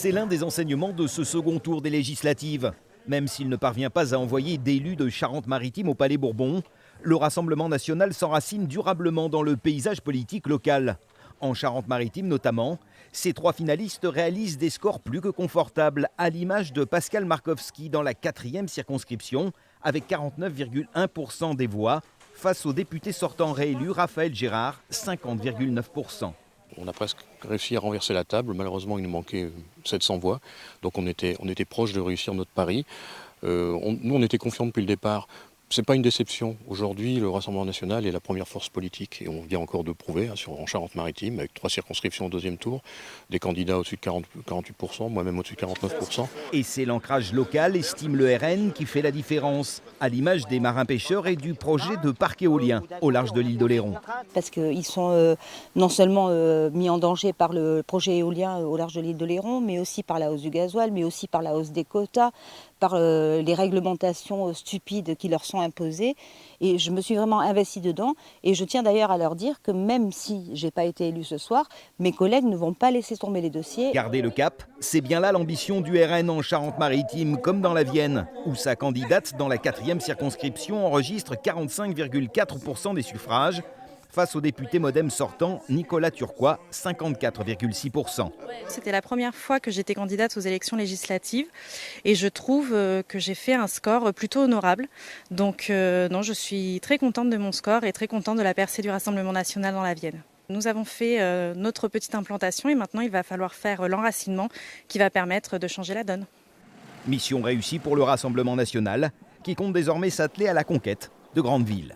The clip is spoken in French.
C'est l'un des enseignements de ce second tour des législatives. Même s'il ne parvient pas à envoyer d'élus de Charente-Maritime au Palais Bourbon, le Rassemblement national s'enracine durablement dans le paysage politique local. En Charente-Maritime notamment, ces trois finalistes réalisent des scores plus que confortables, à l'image de Pascal Markovski dans la 4e circonscription, avec 49,1% des voix, face au député sortant réélu Raphaël Gérard, 50,9%. On a presque réussi à renverser la table. Malheureusement, il nous manquait 700 voix. Donc on était proche de réussir notre pari. Nous, on était confiants depuis le départ. Ce n'est pas une déception. Aujourd'hui, le Rassemblement national est la première force politique. Et on vient encore de prouver en Charente-Maritime, avec 3 circonscriptions au deuxième tour, des candidats au-dessus de 48%, moi-même au-dessus de 49%. Et c'est l'ancrage local, estime le RN, qui fait la différence, à l'image des marins-pêcheurs et du projet de parc éolien au large de l'île d'Oléron. Parce qu'ils sont non seulement mis en danger par le projet éolien au large de l'île d'Oléron, mais aussi par la hausse du gasoil, mais aussi par la hausse des quotas, par les réglementations stupides qui leur sont imposées. Et je me suis vraiment investie dedans. Et je tiens d'ailleurs à leur dire que même si je n'ai pas été élue ce soir, mes collègues ne vont pas laisser tomber les dossiers. Garder le cap, c'est bien là l'ambition du RN en Charente-Maritime, comme dans la Vienne, où sa candidate dans la 4e circonscription enregistre 45,4% des suffrages, face au député MoDem sortant Nicolas Turquois, 54,6%. C'était la première fois que j'étais candidate aux élections législatives et je trouve que j'ai fait un score plutôt honorable. Donc non, je suis très contente de mon score et très contente de la percée du Rassemblement national dans la Vienne. Nous avons fait notre petite implantation et maintenant il va falloir faire l'enracinement qui va permettre de changer la donne. Mission réussie pour le Rassemblement national, qui compte désormais s'atteler à la conquête de grandes villes.